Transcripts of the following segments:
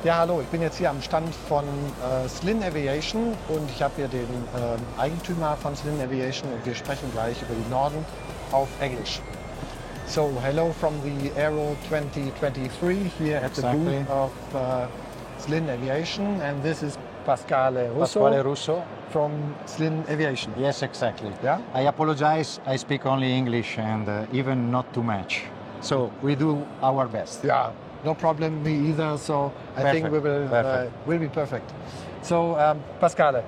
Ja, hallo, ich bin jetzt hier am Stand von Slin Aviation und ich habe hier den Eigentümer von Slin Aviation und wir sprechen gleich über die Norden auf Englisch. So, hello from the Aero 2023 here at the booth of Slin Aviation, and this is Pasquale Russo from Slin Aviation. Yes, exactly. Yeah? I apologize, I speak only English and even not too much. So we do our best. Yeah, no problem, me either. So I think we will be perfect. So Pasquale,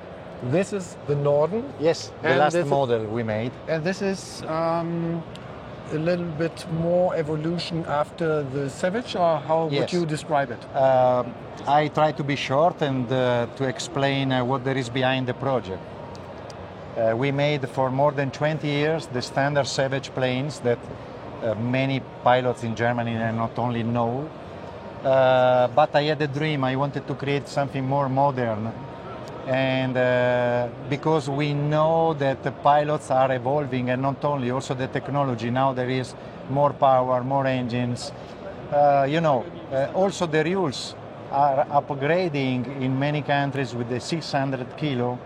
this is the Norden. Yes, the last model we made. And this is a little bit more evolution after the Savage, or how would you describe it? I try to be short and to explain what there is behind the project. We made for more than 20 years the standard Savage planes that many pilots in Germany not only know, but I had a dream. I wanted to create something more modern, and because we know that the pilots are evolving, and not only, also the technology. Now there is more power, more engines. Also the rules are upgrading in many countries with the 600 kilo.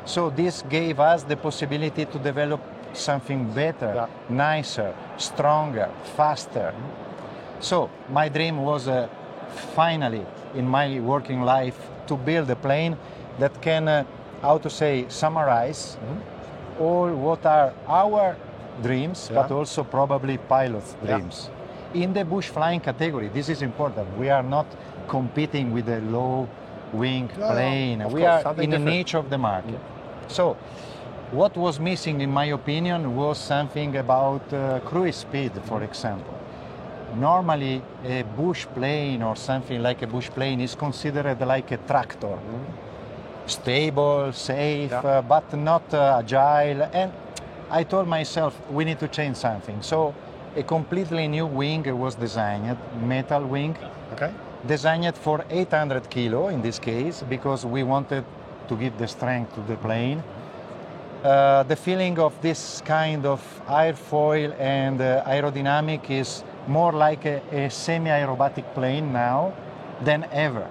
So this gave us the possibility to develop something better, nicer, stronger, faster. So my dream was finally in my working life to build a plane that can, summarize all what are our dreams, but also probably pilots' dreams. In the bush flying category, this is important. We are not competing with a low wing plane. We are in a niche of the market. So what was missing, in my opinion, was something about cruise speed, for example. Normally, a bush plane or something like a bush plane is considered like a tractor. Stable, safe, but not agile. And I told myself, we need to change something. So a completely new wing was designed, metal wing, designed for 800 kilo in this case, because we wanted to give the strength to the plane. The feeling of this kind of airfoil and aerodynamic is more like a semi-aerobatic plane now than ever,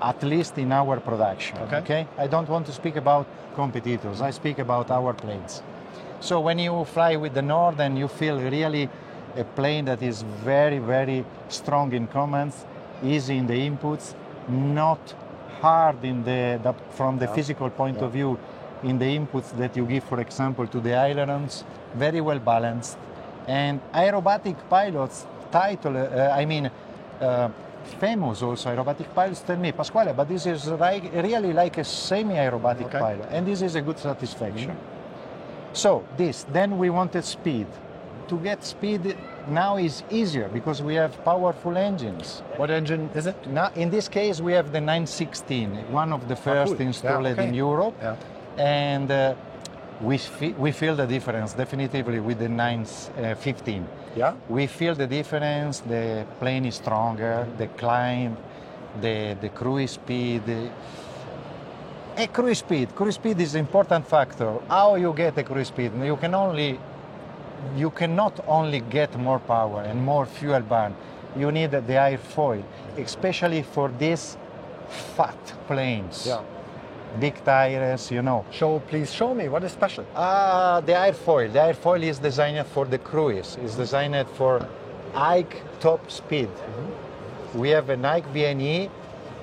at least in our production. Okay? I don't want to speak about competitors, I speak about our planes. So when you fly with the Norden, you feel really a plane that is very, very strong in commands, easy in the inputs, not hard in from the physical point of view in the inputs that you give, for example, to the ailerons, very well balanced. And aerobatic pilots famous also aerobatic pilots tell me, Pasquale, but this is really like a semi-aerobatic pilot, and this is a good satisfaction. So then we wanted speed. To get speed now is easier because we have powerful engines. What engine is it? Now, in this case, we have the 916, one of the first installed in Europe. And we feel the difference definitively with the 915. We feel the difference. The plane is stronger, the climb, the cruise speed. Cruise speed is an important factor. How you get a cruise speed? You cannot only get more power and more fuel burn. You need the airfoil, especially for these fat planes. Big tires, Please show me, what is special? The airfoil. The airfoil is designed for the cruise. It's designed for high top speed. We have a Nike VNE.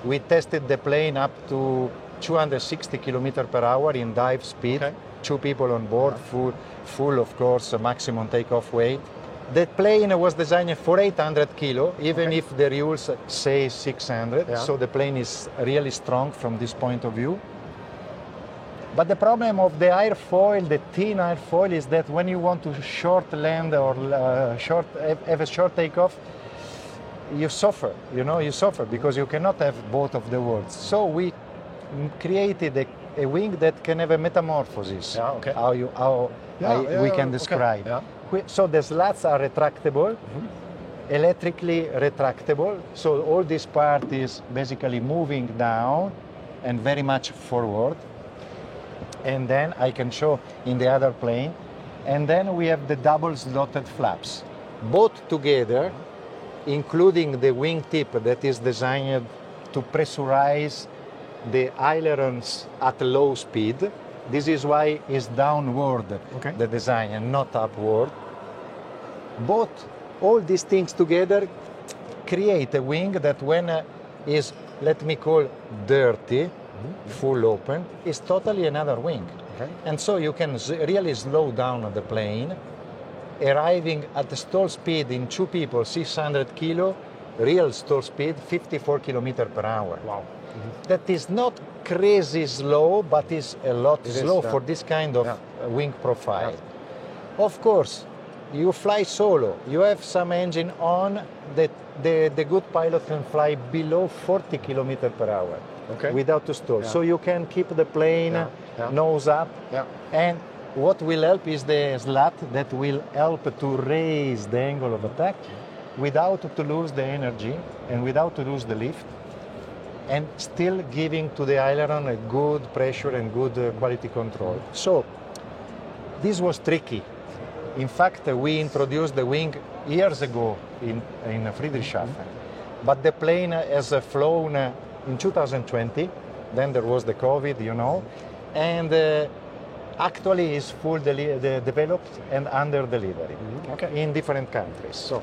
We tested the plane up to 260 kilometers per hour in dive speed. 2 people on board, full of course, maximum takeoff weight. The plane was designed for 800 kilo, even if the rules say 600. So the plane is really strong from this point of view. But the problem of the airfoil, the thin airfoil, is that when you want to short land or have a short takeoff, you suffer. You suffer because you cannot have both of the worlds. So we created a wing that can have a metamorphosis. We can describe. So the slats are retractable, electrically retractable. So all this part is basically moving down and very much forward. And then I can show in the other plane. And then we have the double slotted flaps, both together, including the wingtip that is designed to pressurize the ailerons at low speed. This is why it's downward, the design, and not upward. Both, all these things together create a wing that when is, let me call, dirty, full open, is totally another wing. And so you can really slow down the plane, arriving at the stall speed in 2 people, 600 kilo, real stall speed, 54 kilometers per hour. Wow. That is not crazy slow, but is a lot slow for this kind of wing profile. Of course, you fly solo, you have some engine on, the good pilot can fly below 40 kilometers per hour without to stall. So you can keep the plane nose up. And what will help is the slat that will help to raise the angle of attack without to lose the energy and without to lose the lift, and still giving to the aileron a good pressure and good quality control. So this was tricky. In fact, we introduced the wing years ago in Friedrichshafen, but the plane has flown in 2020, then there was the COVID, you know, and actually is full developed and under delivery in different countries.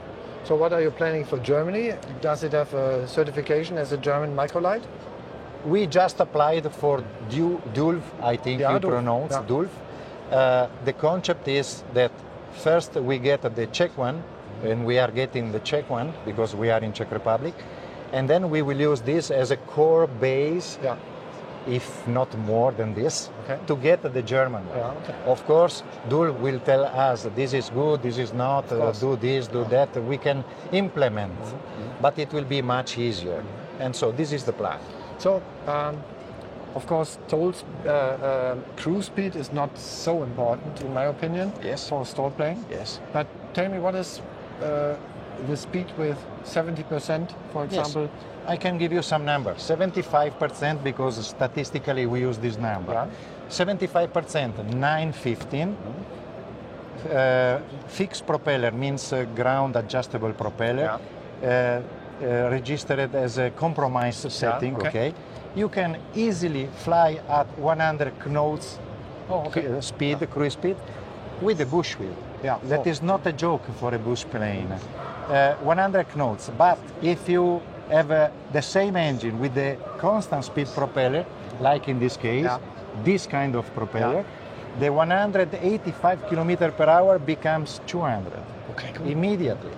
So what are you planning for Germany? Does it have a certification as a German microlight? We just applied for DULF, I think you pronounce DULF. The concept is that first we get the Czech one, and we are getting the Czech one because we are in Czech Republic, and then we will use this as a core base, if not more than this, to get the German one. Of course, DULF will tell us this is good, this is not, do this, do that. We can implement, but it will be much easier. And so this is the plan. So, of course, cruise speed is not so important, in my opinion, for a stall plane. But tell me, what is the speed with 70%, for example? I can give you some numbers. 75%, because statistically we use this number. 75%, 915. Fixed propeller means ground adjustable propeller. Registered as a compromise setting, You can easily fly at 100 knots speed, cruise speed, with a bush wheel. That is not a joke for a bush plane. 100 knots, but if you have the same engine with the constant speed propeller, like in this case, this kind of propeller, the 185 kilometers per hour becomes 200 immediately.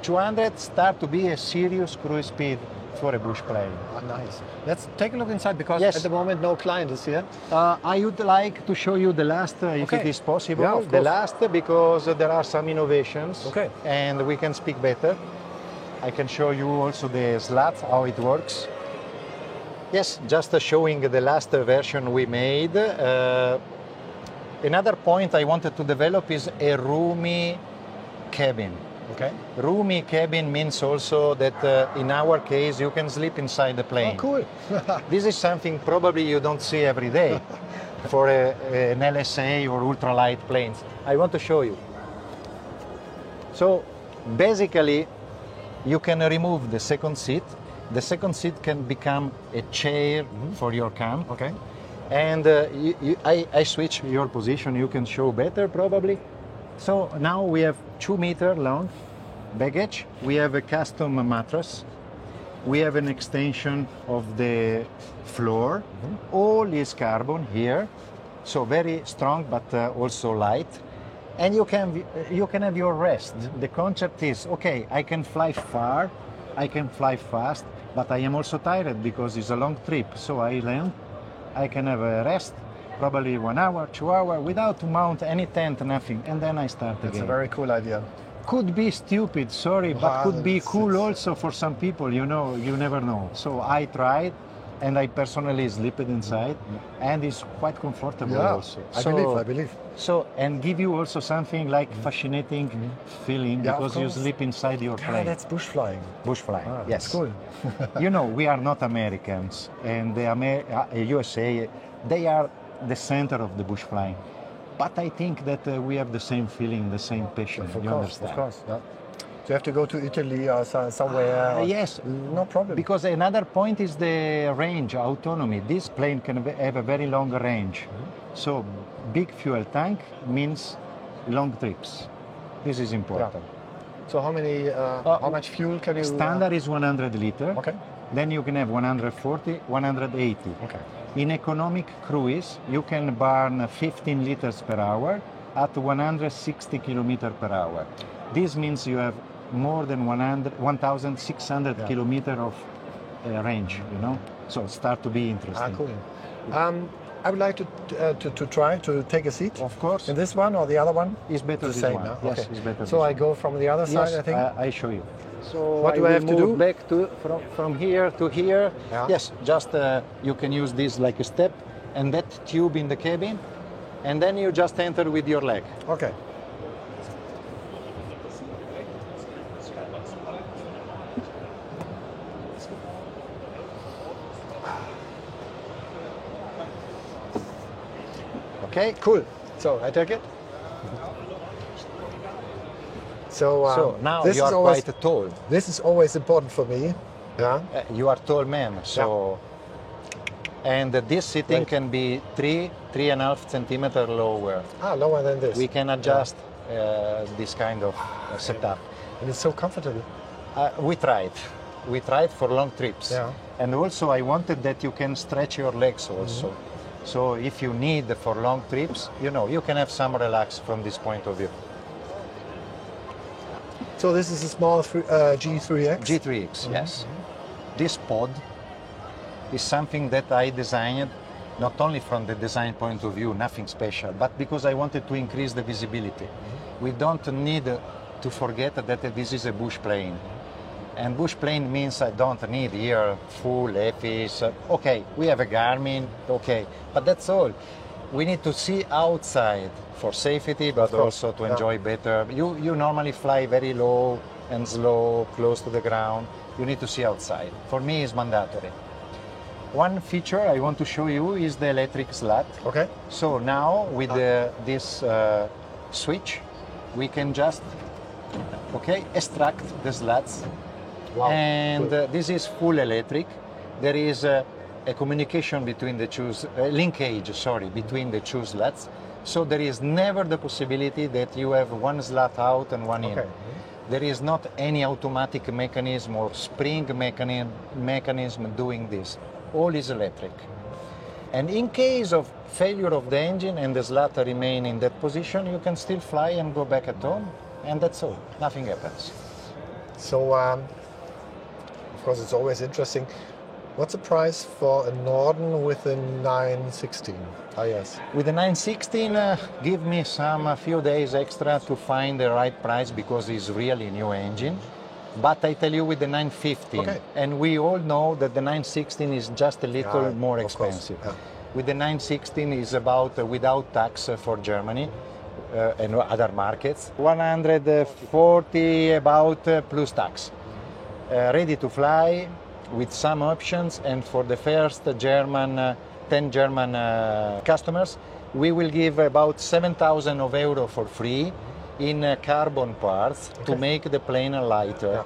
200 start to be a serious cruise speed for a bush plane. Nice. Let's take a look inside, because at the moment no client is here. I would like to show you the last, if it is possible. The last, because there are some innovations and we can speak better. I can show you also the slats, how it works. Yes, just showing the last version we made. Another point I wanted to develop is a roomy cabin. Roomy cabin means also that in our case you can sleep inside the plane. Cool. This is something probably you don't see every day for an LSA or ultralight planes. I want to show you. So basically you can remove the second seat. The second seat can become a chair for your camp. And I switch your position, you can show better probably. So now we have 2 meter long baggage. We have a custom mattress. We have an extension of the floor. All is carbon here, so very strong but also light. And you can have your rest. The concept is, okay, I can fly far, I can fly fast, but I am also tired because it's a long trip. So I land, I can have a rest, probably 1 hour, 2 hours, without mount any tent, nothing, and then I start again. That's a very cool idea. Could be stupid, sorry, but could be cool also for some people, you know, you never know. So I tried, and I personally slept inside, and it's quite comfortable also. I believe. So, and give you also something like fascinating feeling, because you sleep inside your plane. That's bush flying. Bush flying, yes. That's cool. You know, we are not Americans, and the USA, they are the center of the bush flying. But I think that we have the same feeling, the same passion. Of course. you have to go to Italy or somewhere? Or... Yes. No problem. Because another point is the range, autonomy. This plane can have a very long range. So big fuel tank means long trips. This is important. So how much fuel can you... Standard is 100 liter. Okay. Then you can have 140, 180. Okay. In economic cruise, you can burn 15 liters per hour at 160 kilometers per hour. This means you have more than 1,600 kilometers of range, you know? So it starts to be interesting. Cool. I would like to try to take a seat. Of course. In this one or the other one? It's better the this same, one. no? Yes, Okay. it's better. So I go from the other side, I think? I show you. So What do I have to do? Back to from here to here. Yeah. Yes, just you can use this like a step, and that tube in the cabin, and then you just enter with your leg. Okay. Okay. Cool. So I take it. So now this you is are always, quite tall. This is always important for me. Yeah. You are tall man, so. And this seating can be 3.5 centimeter lower. Lower than this. We can adjust this kind of setup. And it's so comfortable. We tried. We tried for long trips. Yeah. And also I wanted that you can stretch your legs also. So if you need for long trips, you know, you can have some relax from this point of view. So this is a small G3X? G3X, yes. This pod is something that I designed not only from the design point of view, nothing special, but because I wanted to increase the visibility. We don't need to forget that this is a bush plane. And bush plane means I don't need here full EFIS. Okay, we have a Garmin, okay, but that's all. We need to see outside for safety, but also to enjoy better. You normally fly very low and slow, close to the ground. You need to see outside. For me, it's mandatory. One feature I want to show you is the electric slat. Okay. So now with this switch, we can just extract the slats. Wow. And this is full electric. There is a communication between the two, linkage, between the two slats. So there is never the possibility that you have one slat out and one in. There is not any automatic mechanism or spring mechanism doing this. All is electric. And in case of failure of the engine and the slat remain in that position, you can still fly and go back at home, and that's all. Nothing happens. So, of course, it's always interesting. What's the price for a Norden with a 916? Yes. With the 916, give me a few days extra to find the right price because it's really a new engine. But I tell you with the 915, and we all know that the 916 is just a little more expensive. With the 916 is about without tax for Germany and other markets, 140 about plus tax. Ready to fly with some options, and for the first 10 German customers, we will give about 7,000 euro for free in carbon parts to make the plane lighter,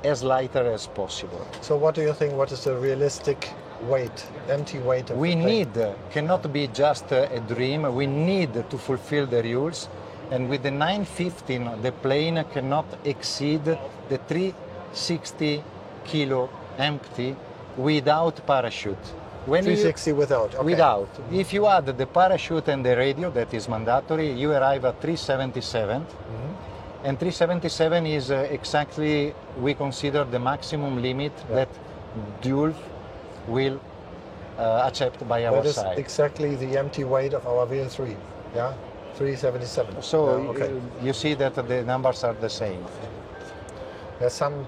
as lighter as possible. So what do you think, what is the realistic weight, empty weight of we the plane? cannot be just a dream, we need to fulfill the rules, and with the 915 the plane cannot exceed the 360 kilo empty without parachute. When 360 without? Okay. Without. If you add the parachute and the radio, that is mandatory, you arrive at 377. And 377 is exactly, we consider the maximum limit that Dulf will accept by our side. That is exactly the empty weight of our VL3, 377. So you see that the numbers are the same. There's some,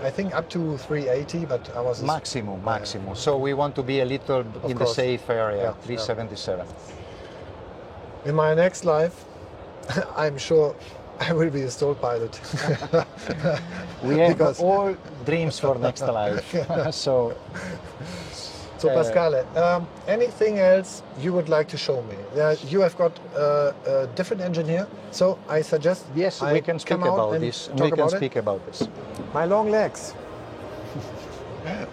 I think up to 380, but I was... Maximum. So we want to be a little in the safe area, 377. In my next life, I'm sure I will be a STOL pilot. We have all dreams for next life. So So Pasquale, anything else you would like to show me? You have got a different engine here, so I suggest yes, we can speak about this. We can speak about this. My long legs.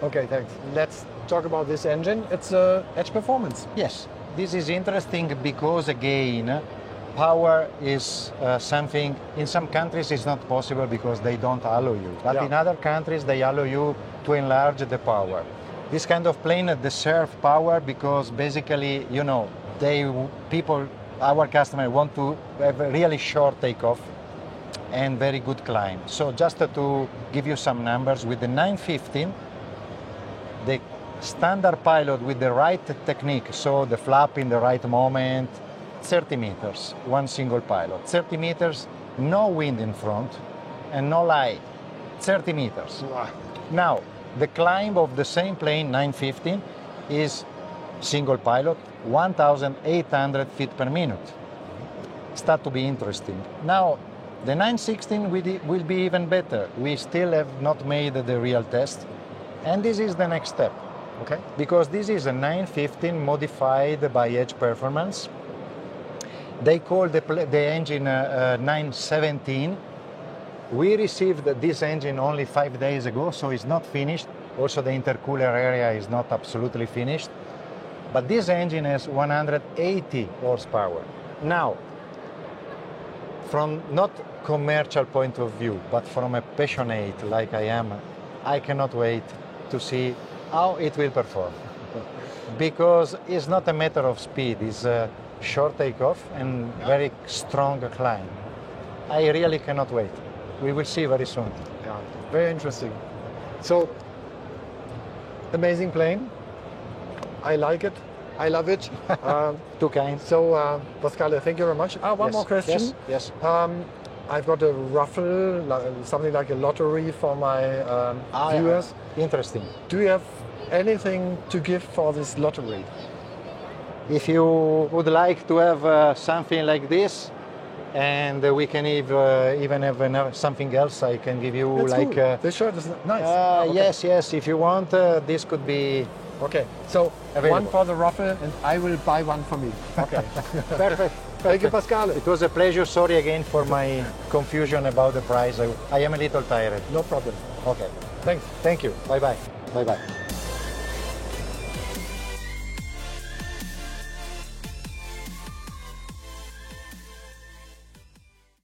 Okay, thanks. Let's talk about this engine. It's Edge Performance. Yes, this is interesting because again, power is something in some countries it's not possible because they don't allow you. But in other countries they allow you to enlarge the power. This kind of plane deserve power because basically, you know, our customer want to have a really short takeoff and very good climb. So just to give you some numbers, with the 915, the standard pilot with the right technique, so the flap in the right moment, 30 meters, one single pilot. 30 meters, no wind in front and no light, 30 meters. Wow. Now, the climb of the same plane, 915, is single pilot, 1,800 feet per minute. Start to be interesting. Now, the 916 will be even better. We still have not made the real test, and this is the next step. Okay. Because this is a 915 modified by Edge Performance. They call the engine 917. We received this engine only 5 days ago, so it's not finished. Also, the intercooler area is not absolutely finished. But this engine has 180 horsepower. Now, from not commercial point of view, but from a passionate like I am, I cannot wait to see how it will perform. Because it's not a matter of speed, it's a short takeoff and very strong climb. I really cannot wait. We will see very soon. Yeah, very interesting. So, amazing plane. I like it. I love it. Too kind. So, Pasquale, thank you very much. One more question. Yes. I've got a raffle, something like a lottery for my viewers. Yeah. Interesting. Do you have anything to give for this lottery? If you would like to have something like this, and we can even have something else, I can give you. That's like cool. This shirt is nice. Okay. Yes. If you want, this could be. Okay. So available. One for the raffle, and I will buy one for me. Okay. Perfect. Thank you, Pasquale. It was a pleasure. Sorry again for my confusion about the price. I am a little tired. No problem. Okay. Thanks. Thank you. Bye bye. Bye bye.